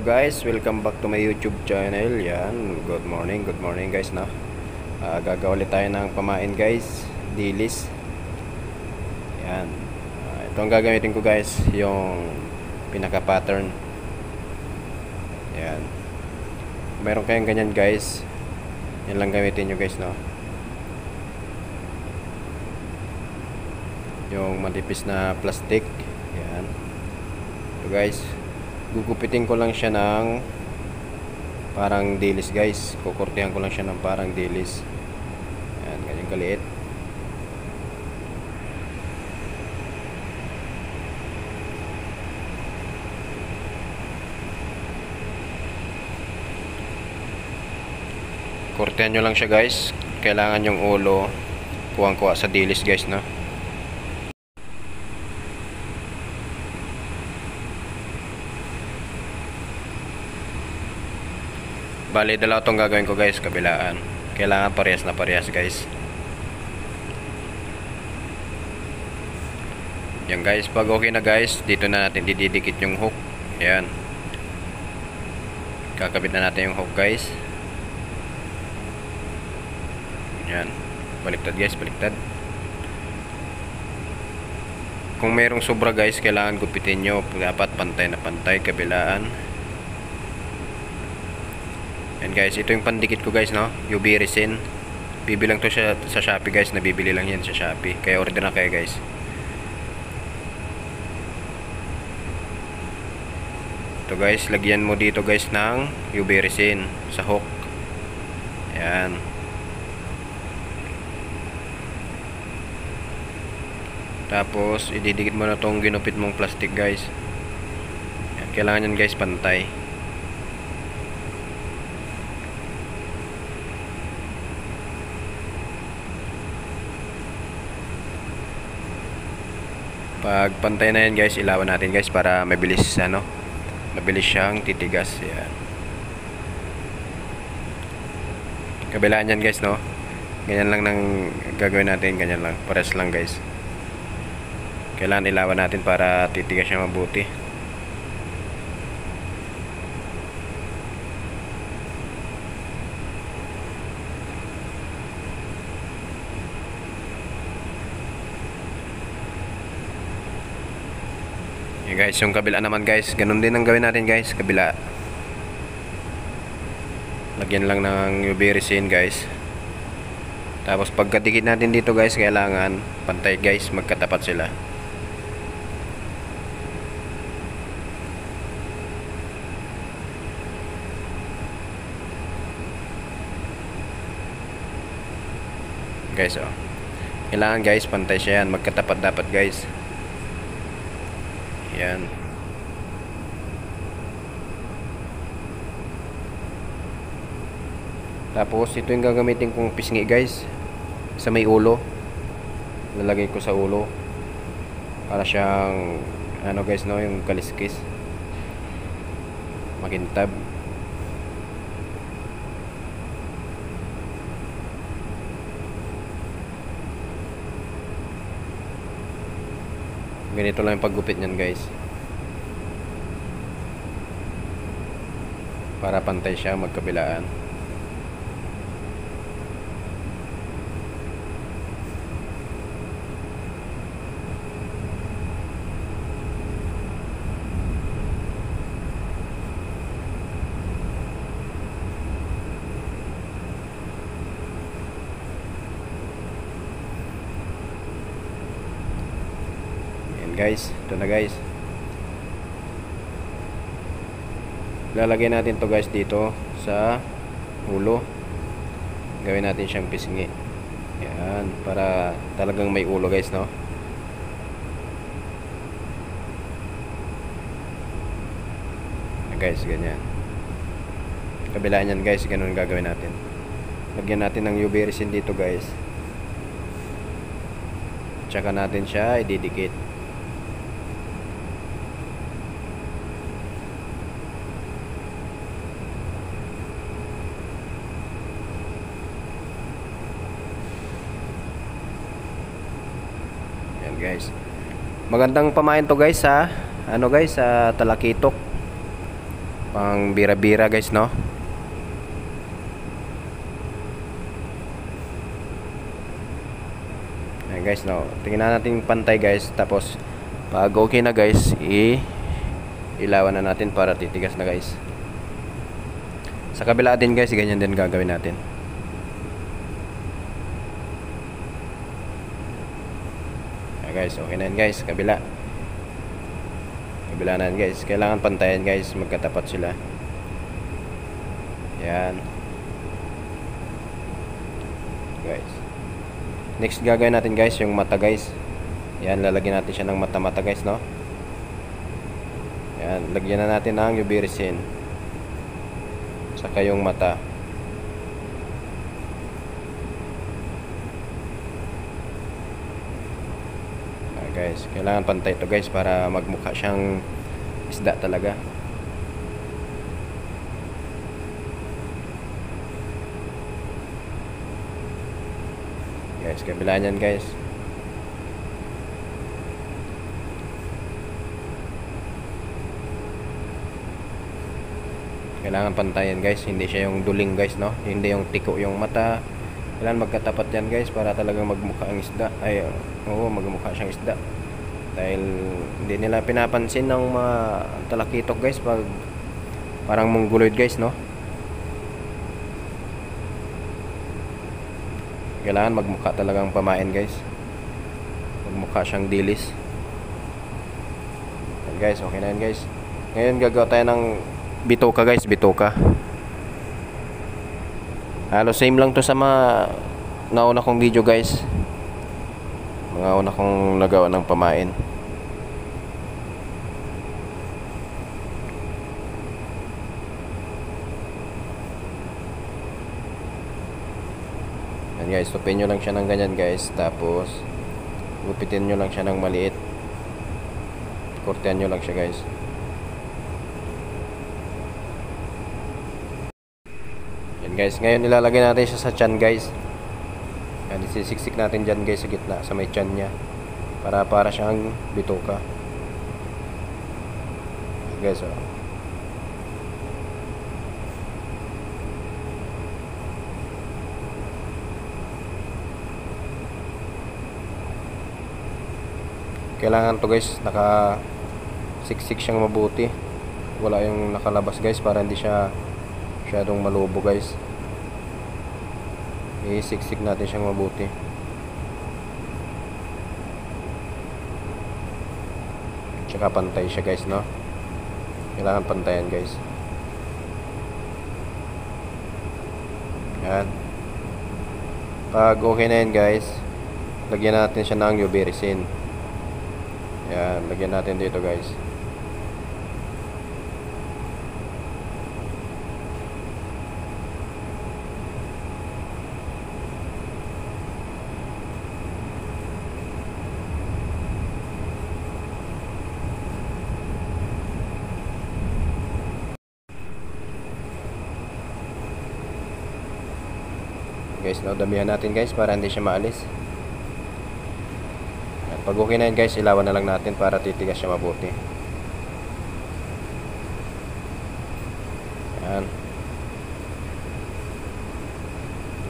guys, welcome back to my YouTube channel. Yan, good morning guys na. Gagawa ulit tayo ng pamain guys, dilis. Yan. Ito ang gagamitin ko guys, yung pinaka pattern. Yan. Meron kayong ganyan guys. Yan lang gamitin nyo guys, no. Yung manipis na plastic. Yan. Ito guys, gugupitin ko lang siya ng parang dilis guys. Kukurtihan ko lang siya ng parang dilis. Ayan, ganyan kaliit. Kurtihan nyo lang siya guys. Kailangan yung ulo kuwang-kuha sa dilis guys, no. Bali, dalawa itong gagawin ko guys, kabilaan. Kailangan parehas na parehas guys. Yan guys, pag okay na guys, dito na natin dididikit yung hook. Yan. Kakabit na natin yung hook guys. Yan. Baliktad guys, baliktad. Kung mayroong sobra guys, kailangan gupitin nyo. Dapat pantay na pantay, kabilaan. And guys, ito yung pandikit ko guys, no, UV resin. Bibilang to siya sa Shopee guys, nabibili lang yan sa Shopee. Kaya order na kayo guys. Ito guys, lagyan mo dito guys ng UV resin sa hook. Ayan. Tapos ididikit mo na tong ginupit mong plastic guys. Ayan, kailangan yan guys pantay. Pag pantay na yan guys, ilawan natin guys para mabilis mabilis siyang titigas. Yan. Kabilaan yan guys, no. Ganyan lang nang gagawin natin, ganyan lang, pares lang guys. Kailangan ilawan natin para titigas siya mabuti. Yan guys, yung kabila naman guys, ganun din ang gawin natin guys, kabila. Lagyan lang ng UV resin guys. Tapos pagkadikit natin dito guys, kailangan pantay guys, magkatapat sila. Guys, oh. Kailangan guys, pantay siya yan, magkatapat dapat guys. Yan. Tapos ito yung gagamitin kong pisngi guys, sa may ulo. Lalagay ko sa ulo para siyang guys, no, yung kaliskis, makintab. Ganito lang yung paggupit niyan guys, para pantay siya, magkabilaan. Guys, ito na guys. Lalagay natin to guys dito sa ulo. Gawin natin siyang pisngi. Yan, para talagang may ulo guys, no. Guys, ganyan. Kabilaan yan guys, ganun gagawin natin. Lagyan natin ng UV resin dito guys. Tsaka natin siya ididikit. Guys, magandang pamain to guys, sa sa Talakitok. Pang bira-bira guys, no? Ayan guys, no? Tingnan natin pantay guys. Tapos pag okay na guys, ilawan na natin para titigas na guys. Sa kabila din guys, ganyan din gagawin natin. Ayan guys, okay na yan guys. Kabila na yan guys. Kailangan pantayan guys, magkatapat sila. Yan guys. Next gagawin natin guys yung mata guys. Yan, lalagyan natin siya ng mata-mata guys, no? Yan, lagyan na natin ng UV resin saka yung mata. Guys, kailangan pantay ito guys para magmukha siyang isda talaga. Guys, kabila niyan guys. Kailangan pantayan guys, hindi siya yung duling guys, no? Hindi yung tiko yung mata. Kailangan magkatapat yan guys para talagang magmukha ang isda. Ay, oo, magmukha siyang isda. Dahil hindi nila pinapansin ng mga talakitok guys pag parang mongoloid guys, no? Kailangan magmukha talagang pamain guys. Magmukha siyang dilis. Yan guys, okay na yan guys. Ngayon gagawa tayo ng bitoka guys, bitoka. Halos same lang to sa mga nauna kong video guys. Mga una kong nagawa ng pamain. Yan guys, tupin nyo lang siya ng ganyan guys. Tapos gupitin nyo lang siya ng maliit. Kortehan nyo lang siya guys. Guys, ngayon ilalagay natin siya sa tiyan guys. Yan, isisiksik natin dyan guys sa gitna, sa may tiyan nya, para siyang bitoka guys, oh. Kailangan to guys, naka siksik siyang mabuti, wala yung nakalabas guys, para hindi siya masyadong malubo guys. Isiksik natin siyang mabuti. Tsaka pantay siya guys, no? Kailangan pantayan guys. Yan. Pag okay na yan guys, lagyan natin siya ng UV resin. Yan, lagyan natin dito guys. Guys, no, damihan natin guys para hindi siya maalis. At pag okay na yun guys, ilawan na lang natin para titigas siya mabuti. Yan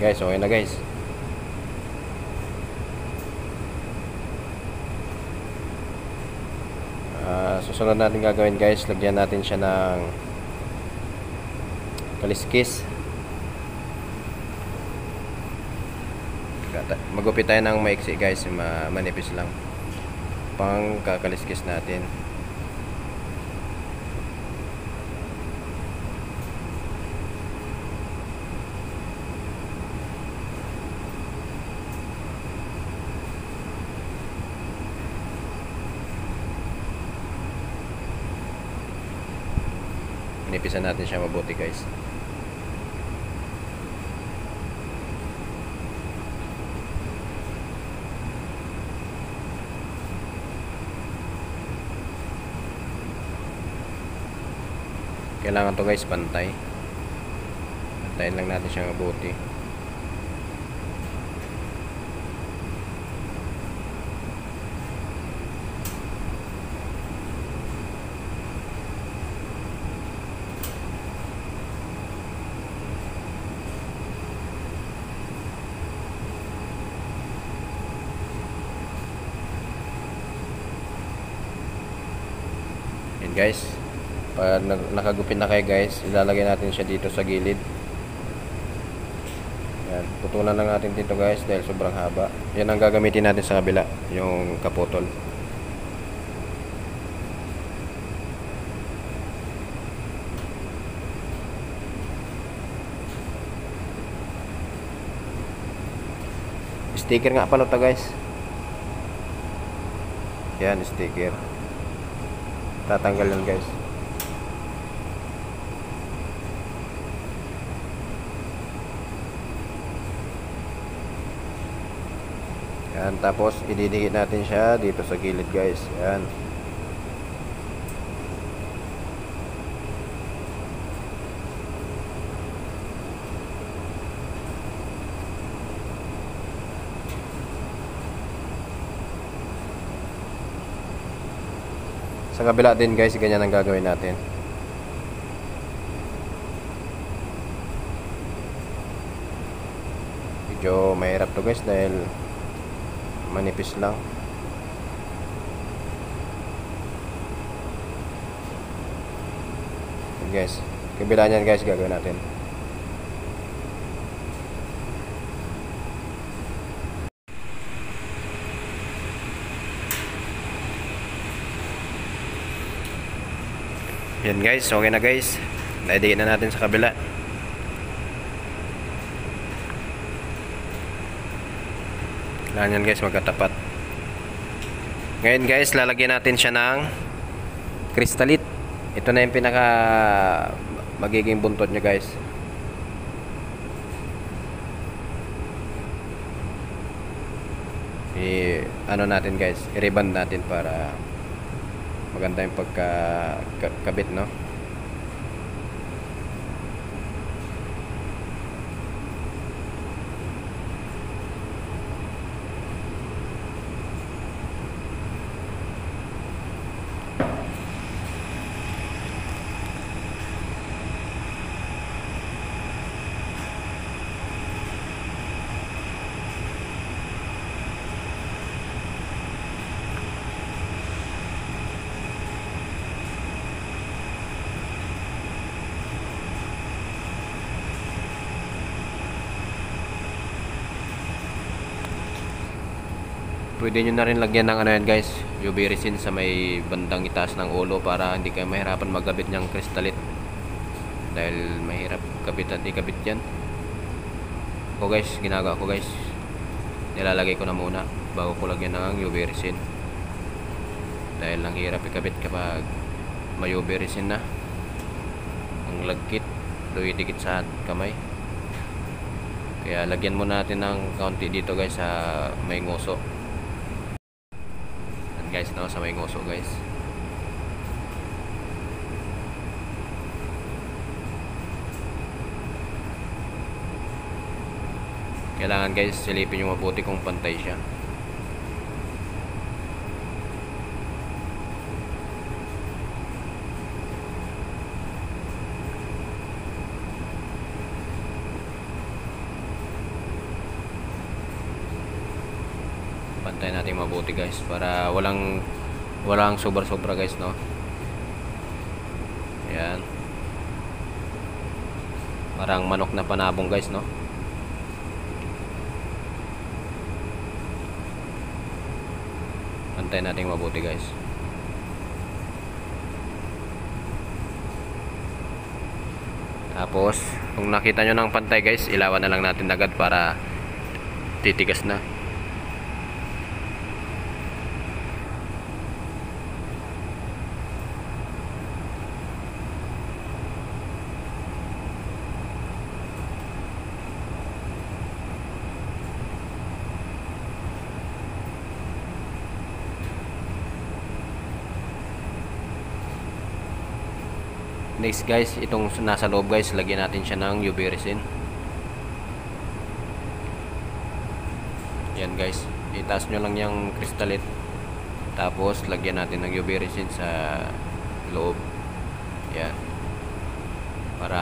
guys, okay na guys. Susunod natin gagawin guys, lagyan natin siya ng kaliskis. Magupit tayo ng maiksi guys, manipis lang pang kakaliskis natin. Manipisan natin siya mabuti guys. Kailangan to guys pantay. Pantayin lang natin siya mabuti. Yan guys. Pag nakagupit na kayo guys, ilalagay natin siya dito sa gilid. Yan, putulan lang natin dito guys dahil sobrang haba. Yan ang gagamitin natin sa kabila, yung kaputol. Sticker nga pala ito guys. Yan, sticker. Tatanggal yan guys. Yan, tapos ididikit natin siya dito sa gilid guys. Yan. Sa kabila din guys, ganyan ang gagawin natin. Medyo mahirap to guys dahil manipis lang. Guys, kabila niyan guys gagawin natin. Yan guys, okay na guys. Naidikit na natin sa kabila. Kailangan yan guys magkatapat. Ngayon guys, lalagyan natin siya ng kristalit. Ito na yung pinaka magiging buntot niya guys. Ano natin guys, i-reband natin para maganda yung pagkakabit, no? Pwede nyo na rin lagyan ng ano yan guys, UV resin sa may bandang itaas ng ulo para hindi kayo mahirapan magkabit niyang kristalit. Dahil mahirap kabit at ikabit yan. Ako guys, ginagawa ko guys, nilalagay ko na muna bago ko lagyan ng UV resin. Dahil ang hirap ikabit kapag may UV resin na. Ang lagkit, dikit sa kamay. Kaya lagyan muna natin ng kaunti dito guys sa may nguso. Guys, no, sa may nguso guys. Kailangan guys silipin nyo mabuti kung pantay siya. Pantayin natin mabuti guys para walang sobra-sobra guys, no. Ayan. Parang manok na panabong guys, no. Pantayin natin mabuti guys. Tapos kung nakita nyo ng pantay guys, ilawan na lang natin agad para titigas na. Next guys, itong nasa loob guys, lagyan natin siya ng UV resin. Yan guys, itaas nyo lang yung kristalit. Tapos lagyan natin ng UV resin sa loob. Yan. Para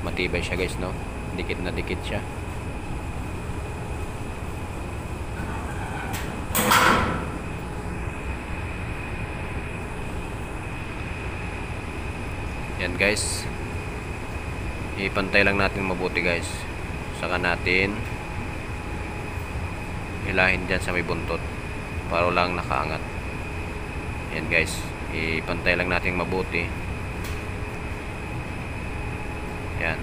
matibay siya guys, no. Dikit na dikit siya. Yan guys, ipantay lang natin mabuti guys, saka natin hilahin dyan sa may buntot para lang nakaangat. Yan guys, ipantay lang natin mabuti. Yan.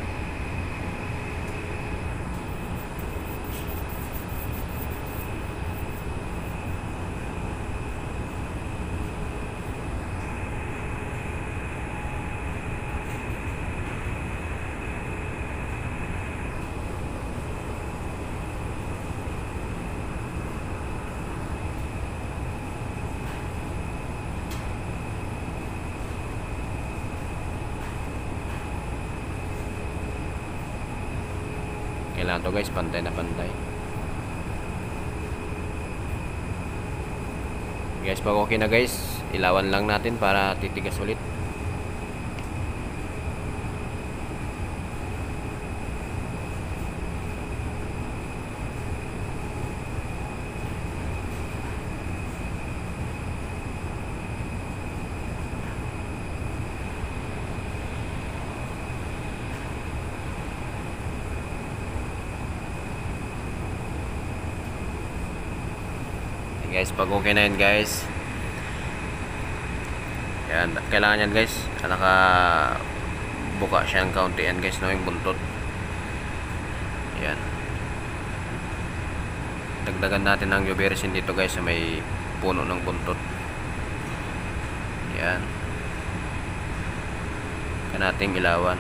Kailangan to guys, pantay na pantay. Guys, pag okay na guys, ilawan lang natin para titigas ulit. Guys, pag okay na yun guys, yan, kailangan yan guys, naka buka siyang kaunti yan guys, no, yung buntot. Yan, dagdagan natin ng UV resin dito guys sa may puno ng buntot. Yan, kaya nating ilawan.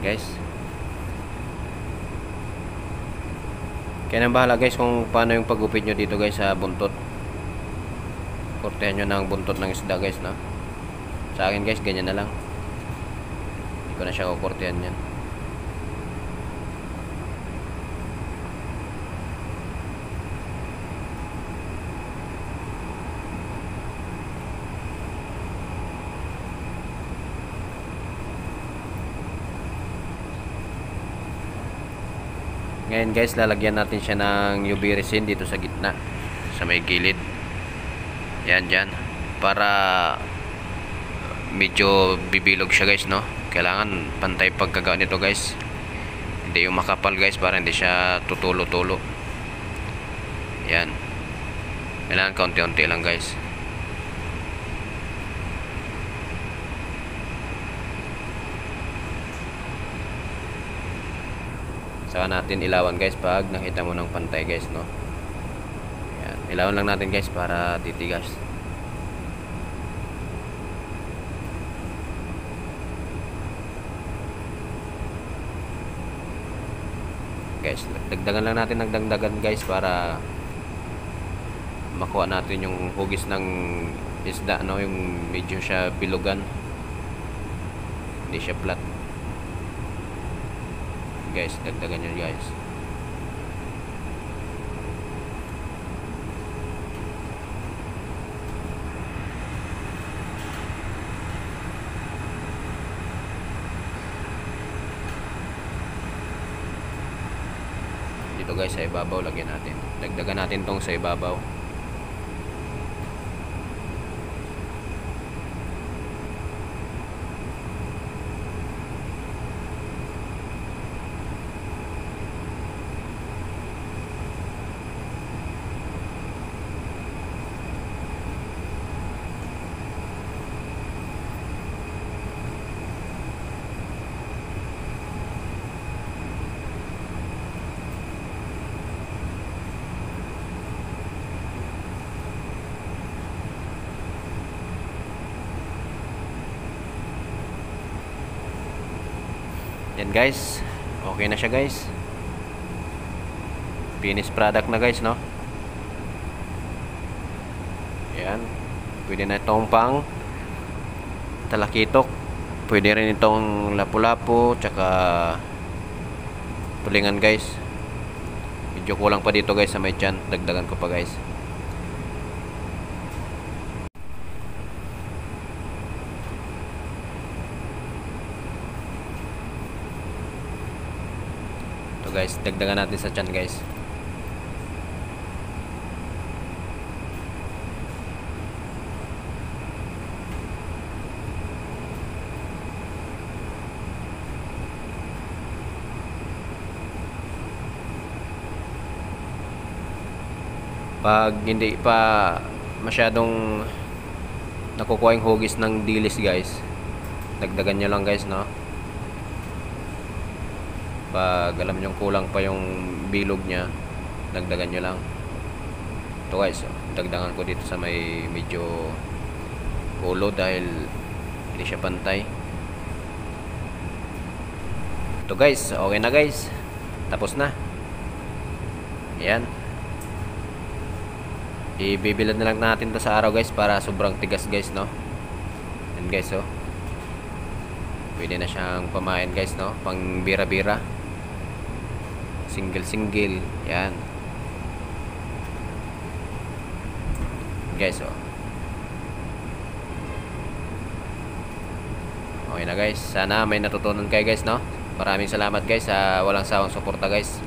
Guys, kaya nang bahala guys kung paano yung pagupit nyo dito guys sa buntot. Kortehan nyo ng buntot ng isda guys, no? Sa akin guys, ganyan na lang, hindi ko na siya kukortehan yan. Ngayon guys, lalagyan natin siya ng UV resin dito sa gitna, sa may gilid. Yan dyan, para medyo bibilog siya guys, no? Kailangan pantay pagkagawa nito guys, hindi yung makapal guys, para hindi siya tutulo-tulo. Yan, kailangan kaunti-unti lang guys. Saka natin ilawan guys pag nakita mo ng pantay guys, no? Yan, ilawan lang natin guys para titigas. Guys, dagdagan lang natin ng dagdagan guys para makuha natin yung hugis ng isda, no? Yung medyo siya bilugan, hindi siya flat. Guys, dagdagan nyo guys. Dito guys sa ibabaw lagyan natin. Dagdagan natin tong sa ibabaw. Yan guys, okay na siya guys, finished product na guys, no? Yan, pwede na itong pang talakitok, pwede rin itong lapu-lapu tsaka tulingan guys. Medyo kulang pa dito guys sa may tiyan. Dagdagan ko pa guys. Ito guys, dagdagan natin sa tiyan guys. Pag hindi pa masyadong nakukuha yung hugis ng dilis guys, dagdagan nyo lang guys, no? Pag alam nyo kulang pa yung bilog nya, dagdagan nyo lang. Ito guys, dagdagan ko dito sa may medyo ulo dahil hindi siya pantay. Ito guys, okay na guys, tapos na. Ayan, ibibilad na lang natin to sa araw guys para sobrang tigas guys, no? Yan guys, oh. Pwede na siyang pamain guys, no? Pang bira-bira. Single. Yan. Guys, oh. Okay na guys. Sana may natutunan kayo guys, no? Maraming salamat guys sa walang sawang suporta guys.